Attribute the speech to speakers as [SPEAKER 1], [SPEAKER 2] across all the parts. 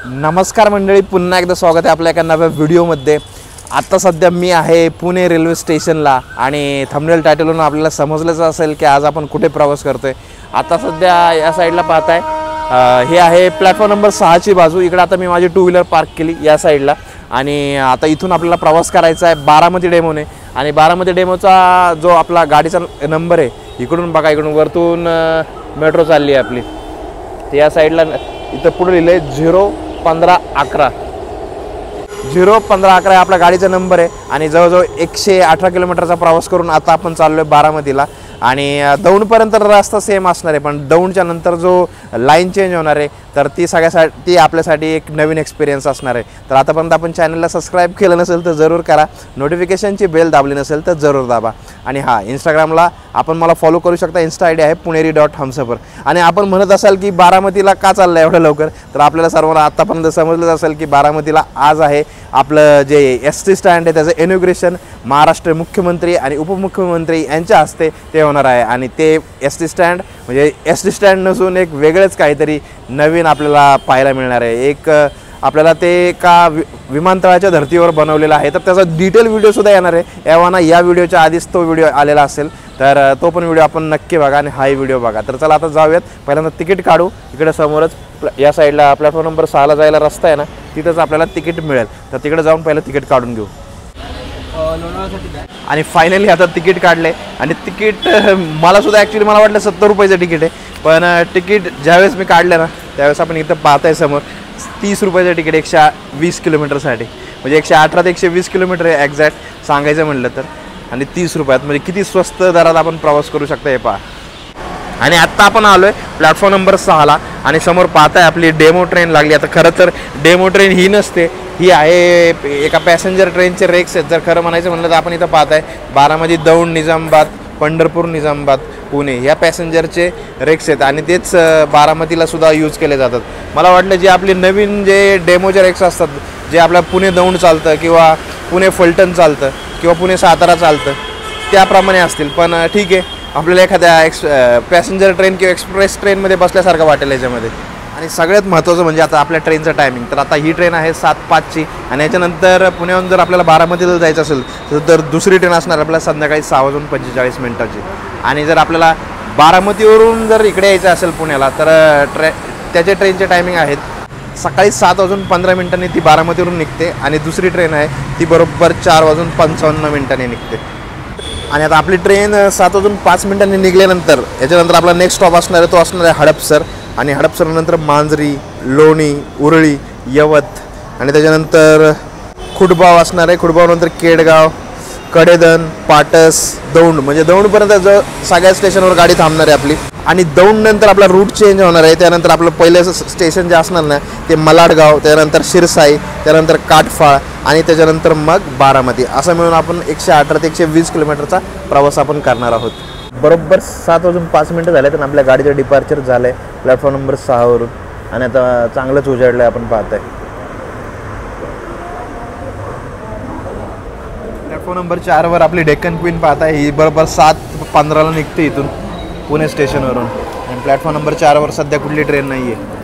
[SPEAKER 1] नमस्कार मंडळी, पुन्हा एकदा स्वागत आहे आपल्या एका नव्या व्हिडिओमध्ये। आता सध्या मी आहे पुणे रेल्वे स्टेशनला आणि थंबनेल टायटलवरून आपल्याला समजलंच असेल की आज आपण कुठे प्रवास करतोय। आता सध्या या साईडला पाहताय हे आहे प्लॅटफॉर्म नंबर 6 ची बाजू। इकडे आता मी माझी 2 व्हीलर पार्क केली या साईडला आणि आता इथून आपल्याला प्रवास करायचा आहे बारामती डेमोने। आणि बारामती डेमोचा जो आपला गाडीचा नंबर आहे, इकडून बघा, इकडून वरतून मेट्रो चालली आहे आपली। तर या साईडला इथं पुढे लिहिलं आहे 01511 01511 हा आपल्या गाडीचा नंबर आहे। आणि जवळजवळ 118 किलोमीटरचा प्रवास करून आता आपण चाललो आहे बारामतीला। आणि दौंडपर्यंत रस्ता सेम असणार आहे, पण दौंडच्या नंतर जो लाईन चेंज होणार आहे तर ती आपल्यासाठी एक नवीन एक्सपिरियन्स असणार आहे। तर आतापर्यंत आपण चॅनलला सबस्क्राईब केलं नसेल तर जरूर करा, नोटिफिकेशनची बेल दाबली नसेल तर जरूर दाबा। आणि हां, इंस्टाग्रामला आपण मला फॉलो करू शकता। इन्स्टा आय डी आहे puneri.humsafar। आणि आपण म्हणत असाल की बारामतीला का चाललं आहे एवढं लवकर, तर आपल्याला सर्वांना आत्तापर्यंत समजलंच असेल की बारामतीला आज आहे आपलं जे ST स्टँड आहे त्याचं इनॉग्रेशन महाराष्ट्र मुख्यमंत्री आणि उपमुख्यमंत्री यांच्या हस्ते ते होणार आहे। आणि ते ST स्टँड म्हणजे ST स्टँड नसून एक वेगळंच काहीतरी नवीन आपल्याला पाहायला मिळणार आहे। एक आपल्याला ते एका विमानतळाच्या धर्तीवर बनवलेलं आहे, तर त्याचा डिटेल व्हिडिओसुद्धा येणार आहे। एव्हाना या व्हिडिओच्या आधीच तो व्हिडिओ आलेला असेल, तर तो पण व्हिडिओ आपण नक्की बघा आणि हाही व्हिडिओ बघा। तर चला आता जाऊयात, पहिल्यांदा तिकीट काढू। इकडे समोरच या साईडला प्लॅटफॉर्म नंबर 6ला जायला रस्ता आहे ना, तिथंच आपल्याला तिकीट मिळेल। तर तिकडे जाऊन पहिलं तिकीट काढून घेऊ। आणि फायनली आता तिकीट काढले आणि तिकीट मला सुद्धा ॲक्च्युली मला वाटलं 70 रुपयाचं तिकीट आहे, पण तिकीट ज्यावेळेस मी काढलं ना त्यावेळेस आपण इथं पाहताय समोर 30 रुपयाचं तिकीट 120 किलोमीटरसाठी, म्हणजे 118 ते 120 किलोमीटर आहे एक्झॅक्ट सांगायचं म्हटलं तर। आणि 30 रुपयात म्हणजे किती स्वस्त दरात आपण प्रवास करू शकता हे पहा। आणि आत्ता आपण आलो आहे प्लॅटफॉर्म नंबर 6ला आणि समोर पाहताय आपली डेमो ट्रेन लागली। आता खरं तर डेमो ट्रेन ही नसते, ही आहे एका पॅसेंजर ट्रेनचे रेक्स आहेत। जर खरं म्हणायचं म्हणलं तर आपण इथं पाहताय बारामती, दौंड, निजामाबाद, पंढरपूर, निजामाबाद, पुणे या पॅसेंजरचे रेक्स आहेत आणि तेच बारामतीला सुद्धा यूज केले जातात। मला वाटलं जे आपले नवीन जे डेमोचे रेक्स असतात, जे आपल्या पुणे दौंड चालतं किंवा पुणे फलटण चालतं किंवा पुणे सातारा चालतं त्याप्रमाणे असतील, पण ठीक आहे, आपल्याला एखाद्या पॅसेंजर ट्रेन किंवा एक्सप्रेस ट्रेनमध्ये बसल्यासारखं वाटेल याच्यामध्ये। आणि सगळ्यात महत्त्वाचं म्हणजे आता आपल्या ट्रेनचं टायमिंग, तर आता ही ट्रेन आहे 7:05ची आणि याच्यानंतर पुण्याहून जर आपल्याला बारामतीला जायचं असेल तर दुसरी ट्रेन असणार आपल्याला संध्याकाळी 6:45 आणि जर आपल्याला बारामतीवरून जर इकडे यायचं असेल पुण्याला तर त्याचे ट्रेनचे टायमिंग आहेत सकाळी 7:15 ती बारामतीवरून निघते आणि दुसरी ट्रेन आहे ती बरोबर 4:55 निघते। आणि आता आपली ट्रेन 7:05 निघल्यानंतर याच्यानंतर आपला नेक्स्ट स्टॉप असणार आहे तो असणार आहे हडपसर। आणि हडपसरनंतर मांजरी, लोणी, उरळी, यवत आणि त्याच्यानंतर खुटबाव असणार आहे। खुटबावनंतर केडगाव, कडेदन, पाटस, दौंड, म्हणजे दौंडपर्यंत सगळ्या स्टेशनवर गाडी थांबणार आहे आपली। आणि दौंडनंतर आपला रूट चेंज होणार आहे। त्यानंतर आपलं पहिलं स्टेशन जे असणार ना ते मलाडगाव, त्यानंतर शिरसाई, त्यानंतर काटफाळ आणि त्याच्यानंतर मग बारामती, असं मिळून आपण 118 ते 120 किलोमीटरचा प्रवास आपण करणार आहोत। बरोबर 7:05 झाले तर आपल्या गाडीचं डिपार्चर झालं आहे प्लॅटफॉर्म नंबर 6वरून आणि आता चांगलंच उजाडलं आहे आपण पाहताय। प्लॅटफॉर्म नंबर 4वर आपली डेक्कन क्वीन पाहताय, ही बरोबर 7:15 निघते इथून पुणे स्टेशनवरून। आणि प्लॅटफॉर्म नंबर 4वर सध्या कुठली ट्रेन नाही आहे।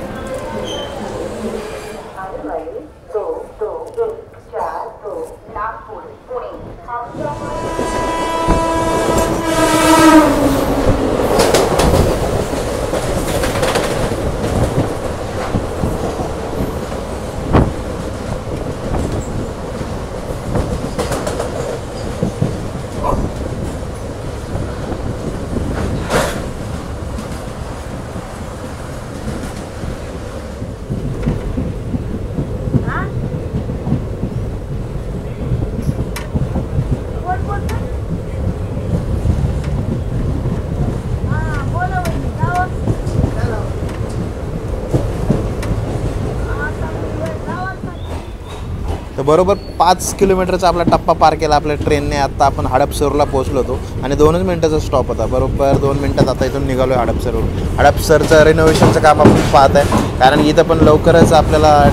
[SPEAKER 1] तर बरोबर 5 किलोमीटरचा आपला टप्पा पार केला आपल्या ट्रेनने। आता आपण हडपसरला पोहोचलो होतो आणि 2च मिनटाचा स्टॉप होता। बरोबर 2 मिनटात आता इथून निघालो आहे हडपसरवरून। हडपसरचं रिनोव्हेशनचं काम आपण पाहत आहे, कारण इथं पण लवकरच आपल्याला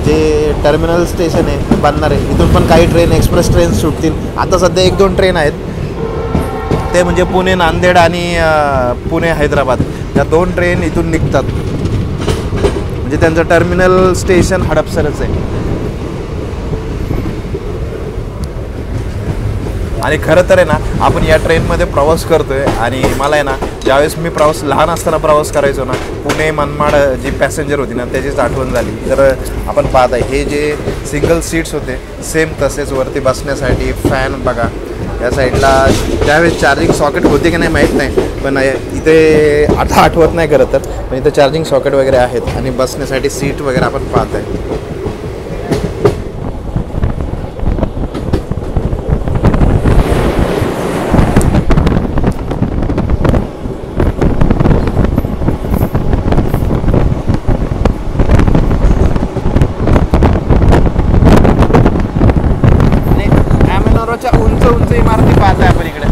[SPEAKER 1] जे टर्मिनल स्टेशन आहे बनणार आहे, इथून पण काही ट्रेन एक्सप्रेस ट्रेन सुटतील। आता सध्या 1-2 ट्रेन आहेत, ते म्हणजे पुणे नांदेड आणि पुणे हैदराबाद, या 2 ट्रेन इथून निघतात। म्हणजे त्यांचं टर्मिनल स्टेशन हडपसरच आहे. आणि खरं तर आहे ना, आपण या ट्रेनमध्ये प्रवास करतोय आणि मला आहे ना, ज्यावेळेस मी लहान असताना प्रवास करायचो ना, पुणे मनमाड जी पॅसेंजर होती ना, त्याचीच आठवण झाली. तर आपण पाहत आहे हे जे सिंगल सीट्स होते सेम तसेच वरती बसण्यासाठी फॅन बघा. या साईडला त्यावेळेस चार्जिंग सॉकेट होते की नाही माहीत नाही, पण इथे आता आठवत नाही खरं तर, पण इथं चार्जिंग सॉकेट वगैरे आहेत आणि बसण्यासाठी सीट वगैरे आपण पाहत आहे. उंच उंच इमारती पाहताय आपण इकडे.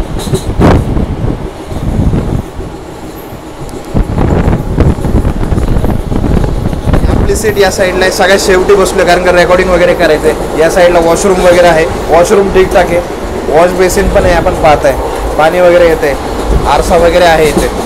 [SPEAKER 1] आपली सीट या साईडला आहे, सगळ्यात शेवटी बसलोय कारण का रेकॉर्डिंग वगैरे करायचंय. या साईडला वॉशरूम वगैरे आहे, वॉशरूम ठीकठाक आहे, वॉश बेसिन पण आहे आपण पाहताय, पाणी वगैरे येते, आरसा वगैरे आहे इथे.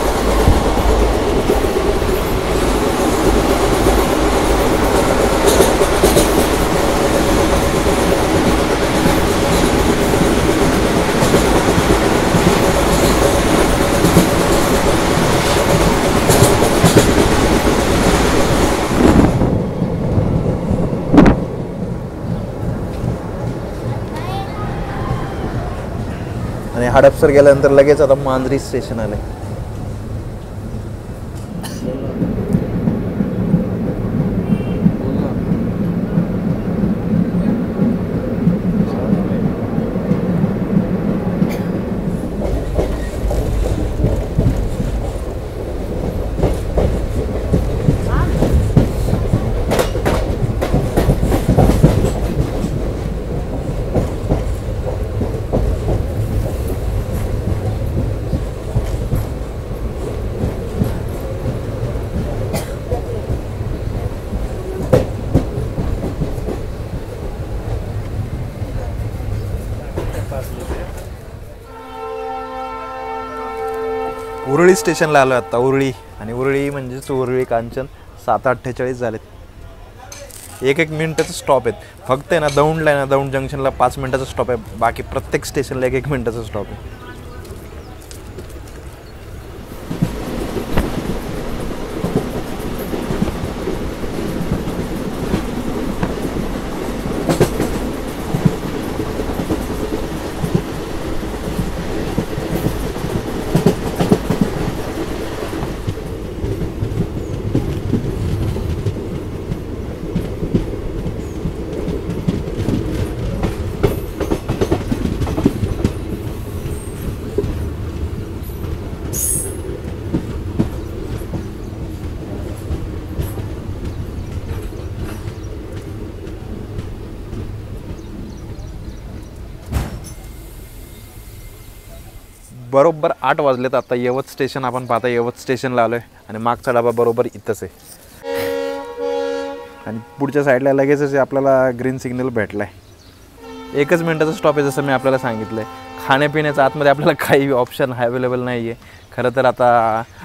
[SPEAKER 1] आणि हडपसर गेल्यानंतर लगेच आता मांजरी स्टेशन आलंय. उरळी स्टेशनला आलो आता. उरळी आणि उरळी म्हणजेच उरळी कांचन 7:48 झालेत. 1-1 मिनिटाचा स्टॉप आहेत फक्त आहे ना. दौंडला आहे ना, दौंड जंक्शनला 5 मिनिटाचा स्टॉप आहे, बाकी प्रत्येक स्टेशनला 1-1 मिनिटाचा स्टॉप आहे. बरोबर 8 वाजलेत आता. यवत स्टेशन आपण पाहता, यवत स्टेशनला आलो आहे आणि मागचा डबा बरोबर इथंच आहे आणि पुढच्या साईडला लगेचच आपल्याला ग्रीन सिग्नल भेटला आहे. 1च मिनिटाचा स्टॉप आहे जसं मी आपल्याला सांगितलं आहे. खाण्यापिण्याचं आतमध्ये आपल्याला काही ऑप्शन अवेलेबल नाही आहे. खरं तर आता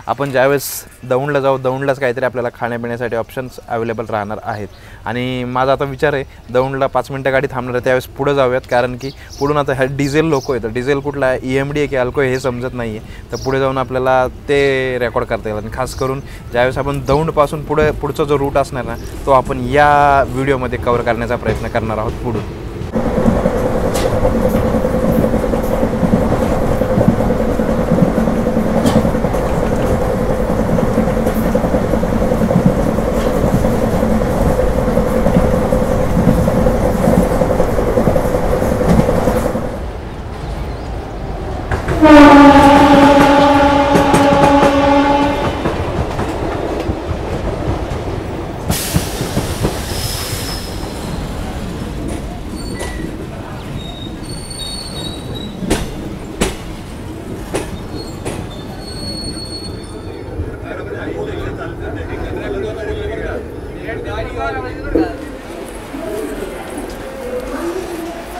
[SPEAKER 1] आपण ज्यावेळेस दौंडला जाऊ, दौंडलाच काहीतरी आपल्याला खाण्यापिण्यासाठी ऑप्शन्स अवेलेबल राहणार आहेत. आणि माझा आता विचार आहे दौंडला 5 मिनटं गाडी थांबणार आहे, त्यावेळेस पुढं जाऊयात, कारण की पुढून आता ह्या डिझेल लोको आहे. तर डिझेल कुठला आहे, EMD आहे की अल्को आहे हे समजत नाही आहे. तर पुढे जाऊन आपल्याला ते रेकॉर्ड करता येईल. आणि खास करून ज्यावेळेस आपण दौंडपासून पुढचा जो रूट असणार ना, तो आपण या व्हिडिओमध्ये कव्हर करण्याचा प्रयत्न करणार आहोत पुढून.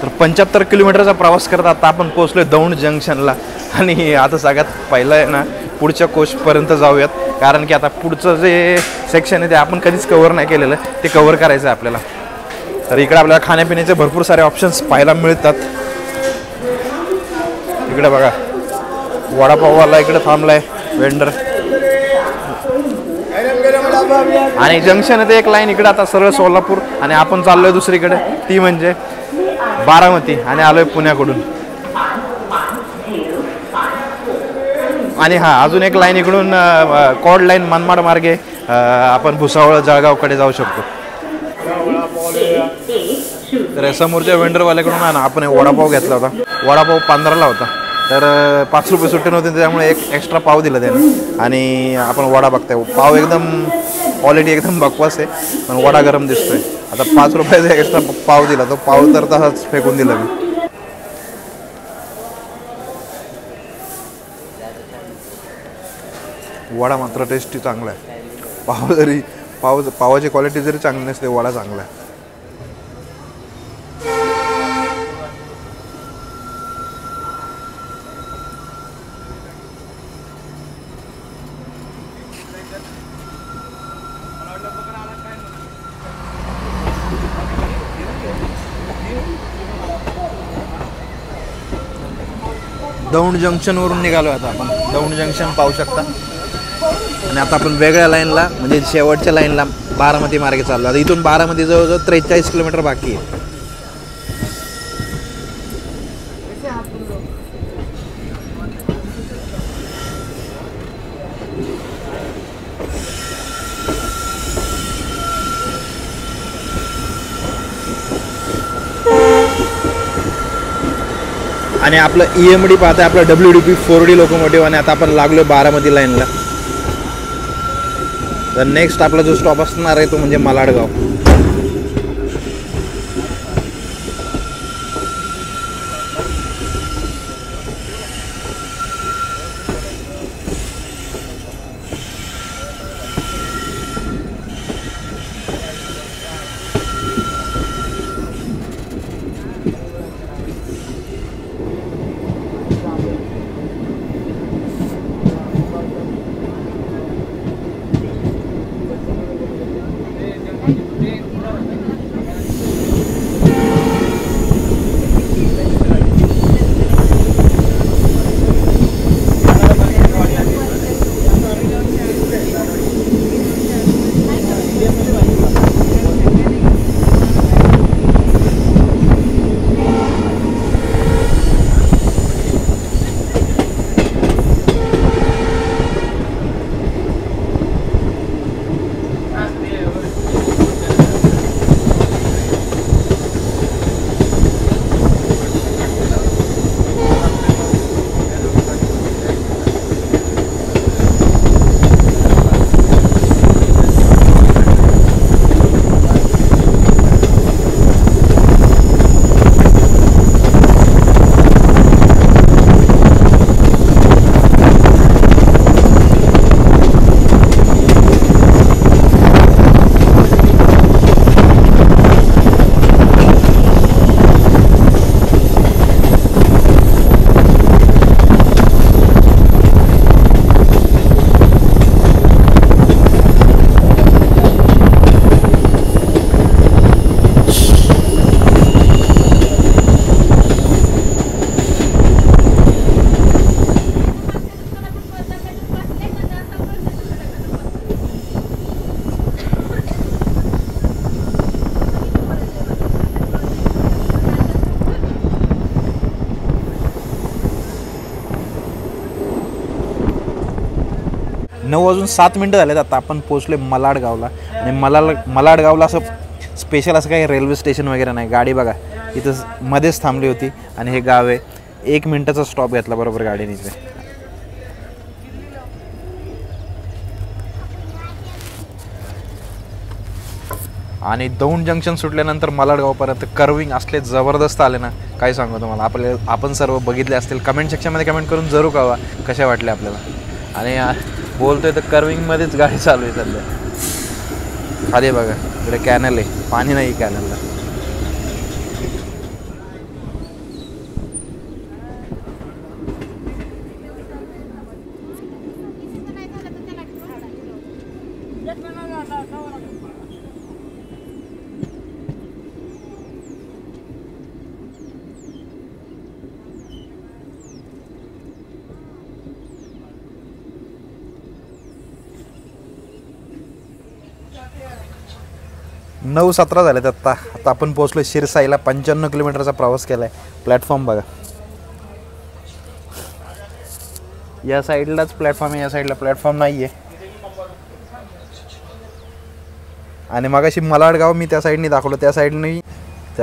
[SPEAKER 1] तर 75 किलोमीटरचा प्रवास करत आता आपण पोहोचलो दौंड जंक्शनला. आणि आता सगळ्यात पहिलं आहे ना, पुढच्या कोर्सपर्यंत जाऊयात, कारण की आता पुढचं जे सेक्शन आहे ते आपण कधीच कव्हर नाही केलेलं, ते कव्हर करायचं आहे आपल्याला. तर इकडे आपल्याला खाण्यापिण्याचे भरपूर सारे ऑप्शन्स पाहायला मिळतात. इकडे बघा वडापाववाला इकडे थांबलाय वेंडर, आणि जंक्शन आहे ते एक लाईन इकडे आता सरळ सोलापूर, आणि आपण चाललोय दुसरीकडे, ती म्हणजे बारामती, आणि आलोय पुण्याकडून. आणि हा अजून एक लाईन इकडून कॉड लाईन मनमाड मार्गे आपण भुसावळ जळगावकडे जाऊ शकतो. तर समोरच्या वेंडरवाल्याकडून आपण वडापाव घेतला होता. वडापाव 15ला होता, तर 5 रुपये सुट्टे नव्हते, त्यामुळे एक एक्स्ट्रा पाव दिला त्याने. आणि आपण वडा बघताय, पाव एकदम क्वालिटी एकदम बकवास आहे, पण वडा गरम दिसतोय. आता 5 रुपयाचा एक्स्ट्रा पाव दिला, तो पाव तर तसाच फेकून दिला मी. वडा मात्र टेस्टी चांगला आहे. पावाची क्वालिटी जरी चांगली नसते, वडा चांगला आहे. दौंड जंक्शनवरून निघालो आता आपण. दौंड जंक्शन पाहू शकता, आणि आता आपण वेगळ्या लाईनला म्हणजे शेवटच्या लाईनला बारामती मार्गे चाललो. आता इथून बारामती जवळजवळ 43 किलोमीटर बाकी आहे. आणि आपलं EMD पाहताय, आपलं WDP 4D लोकोमोटिव्ह, आणि आता आपण लागलो बारामती लाईनला. तर नेक्स्ट आपला जो स्टॉप असणार आहे तो म्हणजे मालाडगाव. नऊ वाजून 7 मिनटं झालेत. आता आपण पोहोचले मलाडगावला. आणि मलाडगावला असं स्पेशल असं काही रेल्वे स्टेशन वगैरे नाही. गाडी बघा इथं मध्येच थांबली होती, आणि हे गाव आहे. 1 मिनटाचा स्टॉप घेतला बरोबर गाडीने इथे. आणि दौंड जंक्शन सुटल्यानंतर मलाडगावपर्यंत कर्विंग असले जबरदस्त आले ना, काय सांगू तुम्हाला. आपण सर्व बघितले असतील. कमेंट सेक्शनमध्ये कमेंट करून जरूर कळवा कशा वाटले आपल्याला. आणि बोलतोय तर कर्विंगमध्येच गाडी चालू आहे सध्या. खाली बघा इकडे कॅनल आहे, पाणी नाही कॅनलला. नऊ 17 झालेत आता आपण पोहोचलो शिरसाईला. 55 किलोमीटरचा प्रवास केलाय. प्लॅटफॉर्म बघा, या साईडलाच प्लॅटफॉर्म आहे, या साईडला प्लॅटफॉर्म नाही आहे. आणि मगाशी मलाडगाव मी त्या साईडने दाखवलं, त्या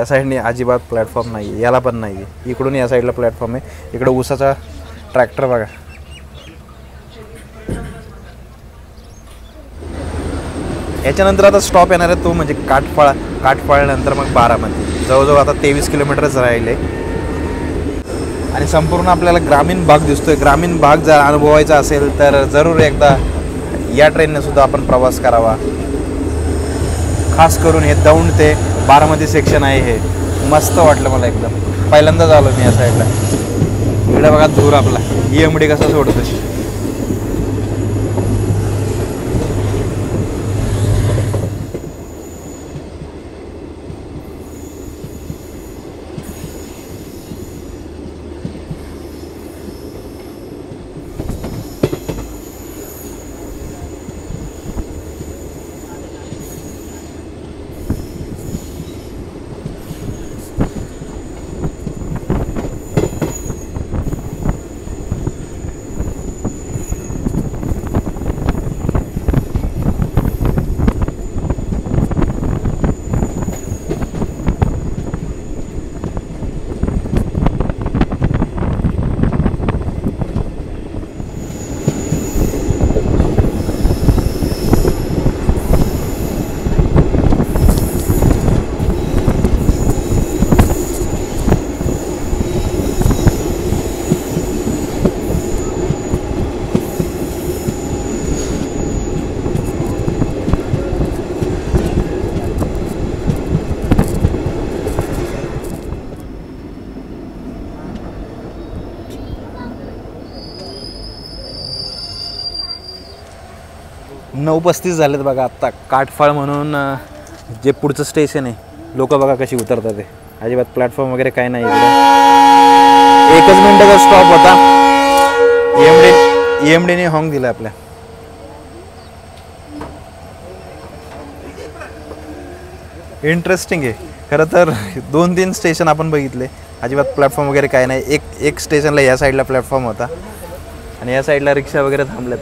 [SPEAKER 1] साईडने अजिबात प्लॅटफॉर्म नाही आहे, याला पण नाही आहे. इकडून या साईडला प्लॅटफॉर्म आहे. इकडं ऊसाचा ट्रॅक्टर बघा. याच्यानंतर आता स्टॉप येणार आहे तो म्हणजे काठफाळ्यानंतर मग बारामती. जवळजवळ आता 23 किलोमीटरच राहिले आणि संपूर्ण आपल्याला ग्रामीण भाग दिसतोय. ग्रामीण भाग जर अनुभवायचा असेल तर जरूर एकदा या ट्रेनने सुद्धा आपण प्रवास करावा. खास करून हे दौंड ते बारामती सेक्शन आहे, हे मस्त वाटलं मला एकदम. पहिल्यांदाच आलो मी या साईडला. इकडे बघा धूर आपला EMD कसा सोडतोय. नऊ 35 झालेत बघा आत्ता. काठफाळ म्हणून जे पुढचं स्टेशन आहे, लोक बघा कशी उतरतात. ते अजिबात प्लॅटफॉर्म वगैरे काय नाही इकडे. 1 मिनिटाचा स्टॉप होता. EMDने हॉर्न दिला आपल्या. इंटरेस्टिंग आहे खरं तर. 2-3 स्टेशन आपण बघितले, अजिबात प्लॅटफॉर्म वगैरे काय नाही. एक स्टेशनला या साईडला प्लॅटफॉर्म होता आणि या साईडला रिक्षा वगैरे थांबल्यात.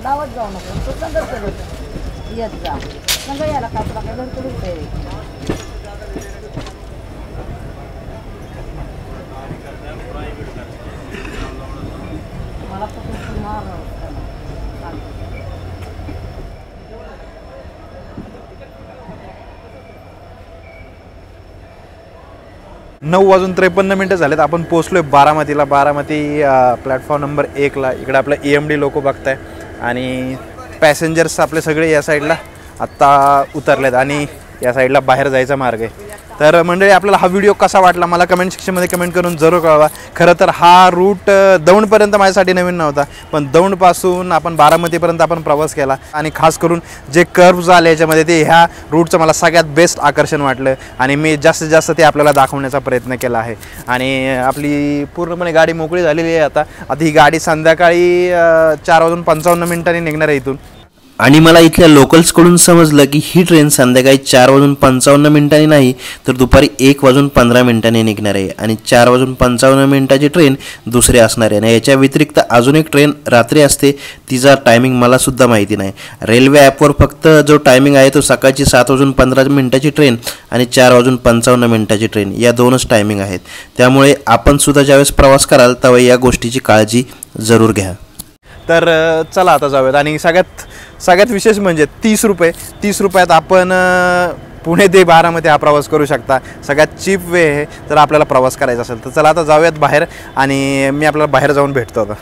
[SPEAKER 2] डावत जाऊ नको, तो संघर्ष येत जा संघ यायला काय तुला काय धरतो मला पण मार
[SPEAKER 1] 9:53 झालेत. आपण पोहोचलोय बारामतीला. बारामती प्लॅटफॉर्म नंबर 1ला. इकडे आपलं EMD लोक बघताय आणि पॅसेंजर्स आपले सगळे या साईडला आत्ता उतरलेत आणि या साईडला बाहेर जायचा मार्ग आहे. तर मंडळी, आपल्याला हा व्हिडिओ कसा वाटला मला कमेंट सेक्शनमध्ये कमेंट करून जरूर कळवा. खरं तर हा रूट दौंडपर्यंत माझ्यासाठी नवीन नव्हता, पण दौंडपासून आपण बारामतीपर्यंत आपण प्रवास केला आणि खास करून जे कर्व्ज आले याच्यामध्ये ते ह्या रूटचं मला सगळ्यात बेस्ट आकर्षण वाटलं आणि मी जास्तीत जास्त ते आपल्याला दाखवण्याचा प्रयत्न केला आहे. आणि आपली पूर्णपणे गाडी मोकळी झालेली आहे. आता ही गाडी संध्याकाळी 4:55 निघणार आहे इथून.
[SPEAKER 3] आणि मला इथल्या लोकल्सकडून समजलं की ही ट्रेन संध्याकाळी 4:55 नाही तर दुपारी 1:15 निघणार आहे आणि 4:55 ट्रेन दुसरी असणार आहे. आणि याच्या व्यतिरिक्त अजून एक ट्रेन रात्री असते, तिचा टायमिंग मला सुद्धा माहिती नाही. रेल्वे ॲपवर फक्त जो टायमिंग आहे तो सकाळची 7:15 ट्रेन आणि 4:55 ट्रेन या दोनच टायमिंग आहेत. त्यामुळे आपण सुद्धा ज्यावेळेस प्रवास कराल तेव्हा या गोष्टीची काळजी जरूर घ्या.
[SPEAKER 1] तर चला आता जाऊयात. आणि सगळ्यात विशेष म्हणजे 30 रुपयात आपण पुणे ते बारामती हा प्रवास करू शकता. सगळ्यात चीप वे आहे जर आपल्याला प्रवास करायचा असेल तर. चला आता जाऊयात बाहेर आणि मी आपल्याला बाहेर जाऊन भेटतो. आता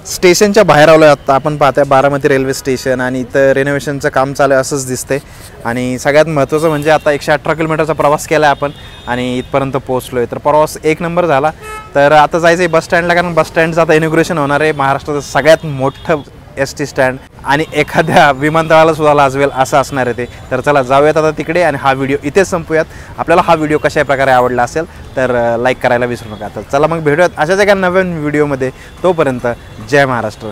[SPEAKER 1] स्टेशनच्या बाहेर आलो आहे. आत्ता आपण पाहताय बारामती रेल्वे स्टेशन आणि इथं रेनोव्हेशनचं काम चालू आहे असंच दिसतंय. आणि सगळ्यात महत्त्वाचं म्हणजे आता 118 किलोमीटरचा प्रवास केला आहे आपण आणि इथपर्यंत पोहोचलो आहे. तर प्रवास एक नंबर झाला. तर आता जायचं आहे बस स्टँडला, कारण बस स्टँडचं आता इनॉग्रेशन होणार आहे. महाराष्ट्राचं सगळ्यात मोठं ST स्टँड आणि एखाद्या विमानतळाला सुद्धा लाजवेल असं असणार आहे ते. तर चला जाऊयात आता तिकडे आणि हा व्हिडिओ इथेच संपूयात. आपल्याला हा व्हिडिओ कशा प्रकारे आवडला असेल तर लाईक करायला विसरू नका. तर चला मग भेटूयात अशाच एका नवीन व्हिडिओमध्ये. तोपर्यंत जय महाराष्ट्र.